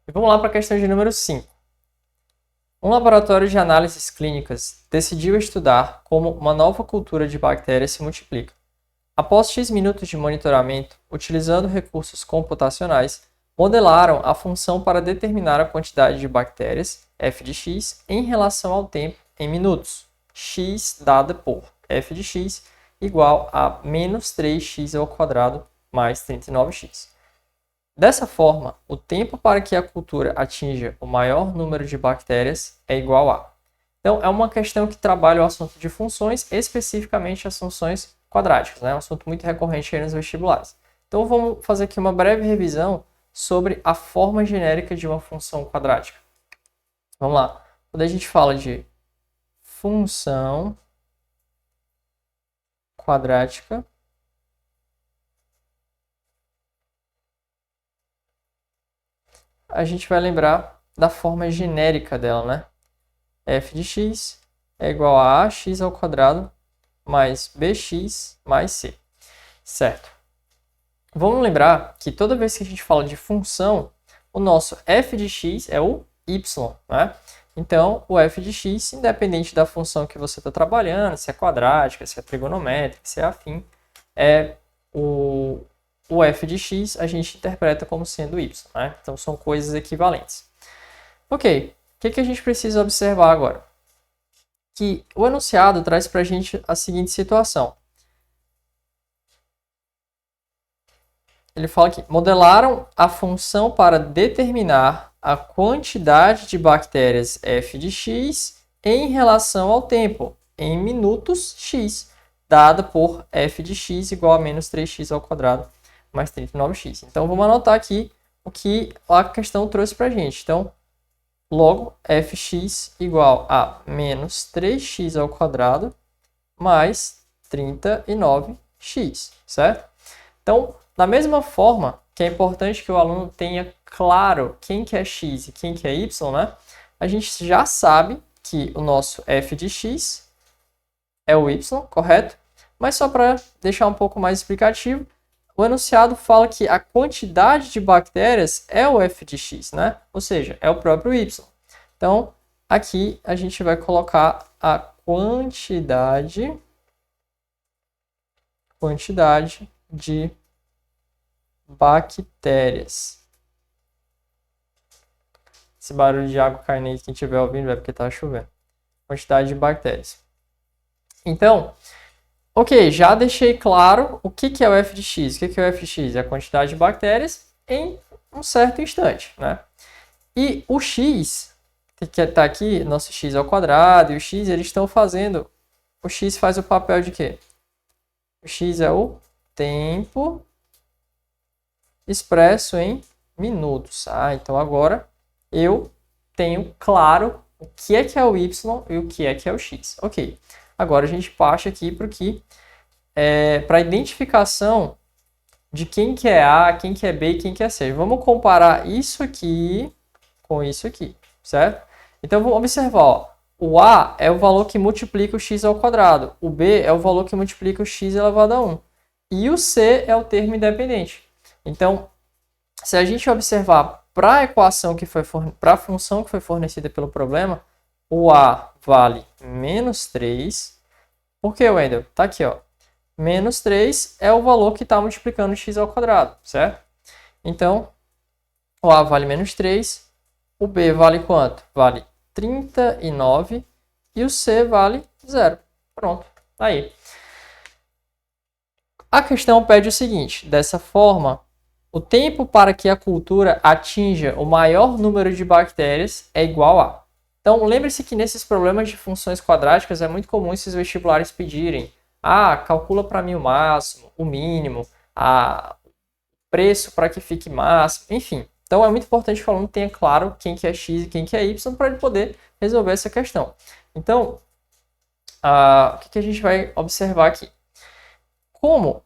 E vamos lá para a questão de número 5. Um laboratório de análises clínicas decidiu estudar como uma nova cultura de bactérias se multiplica. Após X minutos de monitoramento, utilizando recursos computacionais, modelaram a função para determinar a quantidade de bactérias, f de x, em relação ao tempo em minutos, x dada por f de x igual a menos 3x ao quadrado mais 39x. Dessa forma, o tempo para que a cultura atinja o maior número de bactérias é igual a. Então, é uma questão que trabalha o assunto de funções, especificamente as funções quadráticas, né? Um assunto muito recorrente aí nos vestibulares. Então, vamos fazer aqui uma breve revisão sobre a forma genérica de uma função quadrática. Vamos lá. Quando a gente fala de função quadrática, a gente vai lembrar da forma genérica dela, né? F de x é igual a ax ao quadrado mais bx mais c, certo? Vamos lembrar que toda vez que a gente fala de função, o nosso f de x é o y, né? Então, o f de x, independente da função que você está trabalhando, se é quadrática, se é trigonométrica, se é afim, o f de x a gente interpreta como sendo y, né? Então, são coisas equivalentes. Ok, o que a gente precisa observar agora? Que o enunciado traz para a gente a seguinte situação. Ele fala que modelaram a função para determinar a quantidade de bactérias f de x em relação ao tempo, em minutos x, dada por f de x igual a menos 3x ao quadrado mais 39x. Então, vamos anotar aqui o que a questão trouxe para a gente. Então, logo, fx igual a menos 3x ao quadrado mais 39x, certo? Então, da mesma forma que é importante que o aluno tenha claro quem que é x e quem que é y, né? A gente já sabe que o nosso f de x é o y, correto? Mas só para deixar um pouco mais explicativo, o enunciado fala que a quantidade de bactérias é o f de x, né? Ou seja, é o próprio y. Então, aqui a gente vai colocar a quantidade de bactérias. Esse barulho de água caindo aí, quem estiver ouvindo, é porque está chovendo. Quantidade de bactérias. Então, ok, já deixei claro o que é o f de x. O que é o f de x? É a quantidade de bactérias em um certo instante, né? E o x, que está aqui, nosso x ao quadrado, e o x, eles estão fazendo... O x faz o papel de quê? O x é o tempo expresso em minutos. Então agora eu tenho claro o que é o y e o que é o x. Ok. Agora a gente parte aqui para para a identificação de quem que é A, quem que é B e quem que é C. Vamos comparar isso aqui com isso aqui, certo? Então vamos observar, ó. O A é o valor que multiplica o x ao quadrado. O B é o valor que multiplica o x elevado a 1. E o C é o termo independente. Então, se a gente observar para a equação que foi para a função que foi fornecida pelo problema, o A vale menos 3. Por que, Wendel? Tá aqui, ó. Menos 3 é o valor que está multiplicando x ao quadrado, certo? Então, o A vale menos 3, o B vale quanto? Vale 39 e o C vale 0. Pronto, aí. A questão pede o seguinte, dessa forma, o tempo para que a cultura atinja o maior número de bactérias é igual a. Então, lembre-se que nesses problemas de funções quadráticas é muito comum esses vestibulares pedirem calcula para mim o máximo, o mínimo, o preço para que fique máximo, enfim. Então, é muito importante que o aluno tenha claro quem que é x e quem que é y para ele poder resolver essa questão. Então, o que a gente vai observar aqui? Como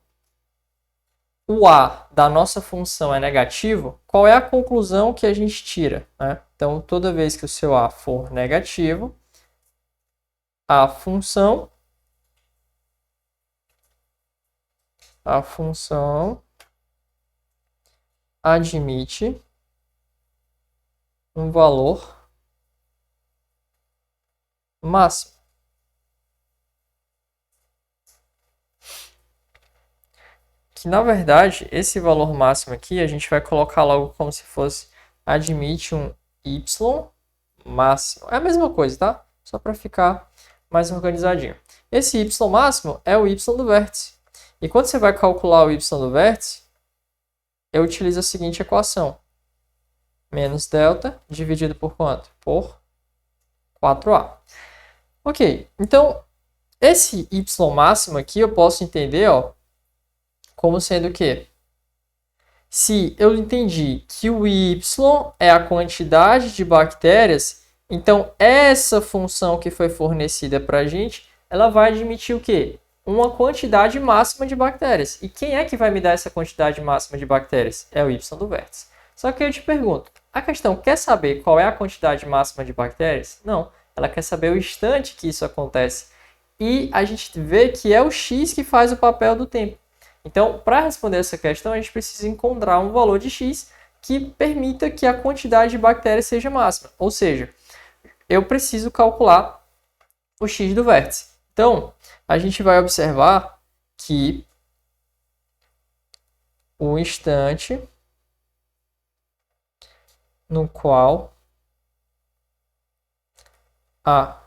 o a da nossa função é negativo, qual é a conclusão que a gente tira, né? Então, toda vez que o seu a for negativo, a função admite um valor máximo. Que na verdade, esse valor máximo aqui, a gente vai colocar logo como se fosse admite um y máximo. É a mesma coisa, tá? Só para ficar mais organizadinho. Esse y máximo é o y do vértice. E quando você vai calcular o y do vértice, eu utilizo a seguinte equação. Menos delta dividido por quanto? Por 4a. Ok, então esse y máximo aqui eu posso entender, ó, como sendo o quê? Se eu entendi que o y é a quantidade de bactérias, então essa função que foi fornecida para a gente, ela vai admitir o quê? Uma quantidade máxima de bactérias. E quem é que vai me dar essa quantidade máxima de bactérias? É o y do vértice. Só que eu te pergunto, a questão quer saber qual é a quantidade máxima de bactérias? Não, ela quer saber o instante que isso acontece. E a gente vê que é o x que faz o papel do tempo. Então, para responder essa questão, a gente precisa encontrar um valor de x que permita que a quantidade de bactérias seja máxima. Ou seja, eu preciso calcular o x do vértice. Então, a gente vai observar que o instante no qual a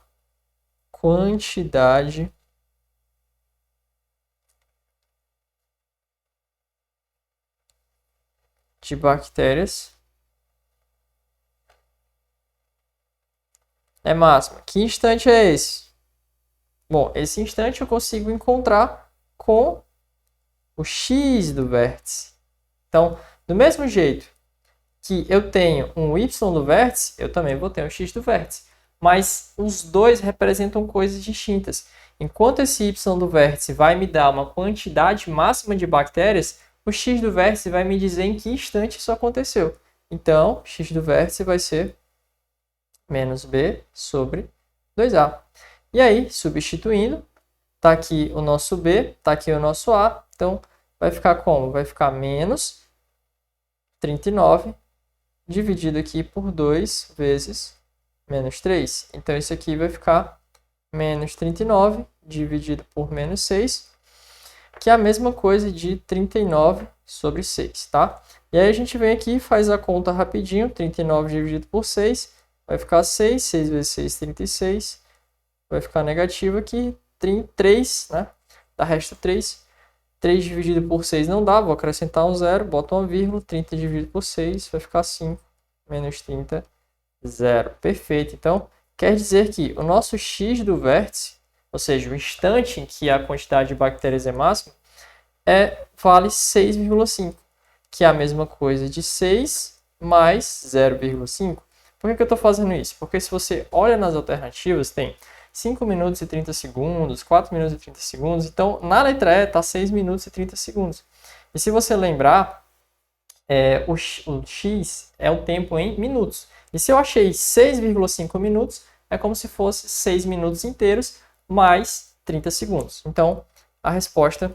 quantidade de bactérias é máxima. Que instante é esse? Bom, esse instante eu consigo encontrar com o x do vértice. Então, do mesmo jeito que eu tenho um y do vértice, eu também vou ter um x do vértice. Mas os dois representam coisas distintas. Enquanto esse y do vértice vai me dar uma quantidade máxima de bactérias, o x do vértice vai me dizer em que instante isso aconteceu. Então, x do vértice vai ser menos b sobre 2a. E aí, substituindo, está aqui o nosso b, está aqui o nosso a. Então, vai ficar como? Vai ficar menos 39 dividido aqui por 2 vezes menos 3. Então, isso aqui vai ficar menos 39 dividido por menos 6, que é a mesma coisa de 39 sobre 6, tá? E aí a gente vem aqui e faz a conta rapidinho. 39 dividido por 6 vai ficar 6. 6 vezes 6, 36. Vai ficar negativo aqui. 3, né? Dá resto 3. 3 dividido por 6 não dá. Vou acrescentar um zero. Boto uma vírgula. 30 dividido por 6 vai ficar 5. Menos 30, 0. Perfeito. Então, quer dizer que o nosso x do vértice, ou seja, o instante em que a quantidade de bactérias é máxima, vale 6,5, que é a mesma coisa de 6 mais 0,5. Por que eu estou fazendo isso? Porque se você olha nas alternativas, tem 5 minutos e 30 segundos, 4 minutos e 30 segundos. Então, na letra E está 6 minutos e 30 segundos. E se você lembrar, o x é o tempo em minutos. E se eu achei 6,5 minutos, é como se fosse 6 minutos inteiros mais 30 segundos. Então, a resposta,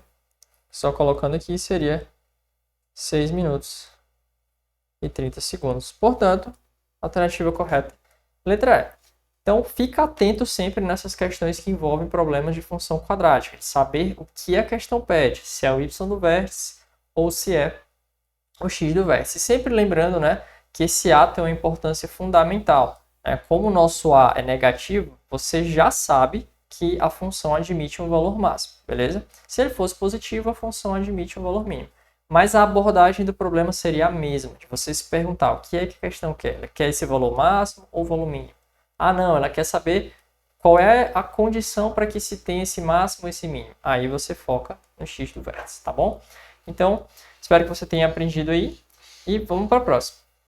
só colocando aqui, seria 6 minutos e 30 segundos. Portanto, a alternativa correta, letra E. Então, fica atento sempre nessas questões que envolvem problemas de função quadrática, de saber o que a questão pede, se é o y do vértice ou se é o x do vértice. Sempre lembrando, né, que esse a tem uma importância fundamental. Como o nosso a é negativo, você já sabe que a função admite um valor máximo, beleza? Se ele fosse positivo, a função admite um valor mínimo. Mas a abordagem do problema seria a mesma, de você se perguntar o que é que a questão quer. Ela quer esse valor máximo ou valor mínimo? Ah, não, ela quer saber qual é a condição para que se tenha esse máximo ou esse mínimo. Aí você foca no x do vértice, tá bom? Então, espero que você tenha aprendido aí e vamos para a próxima.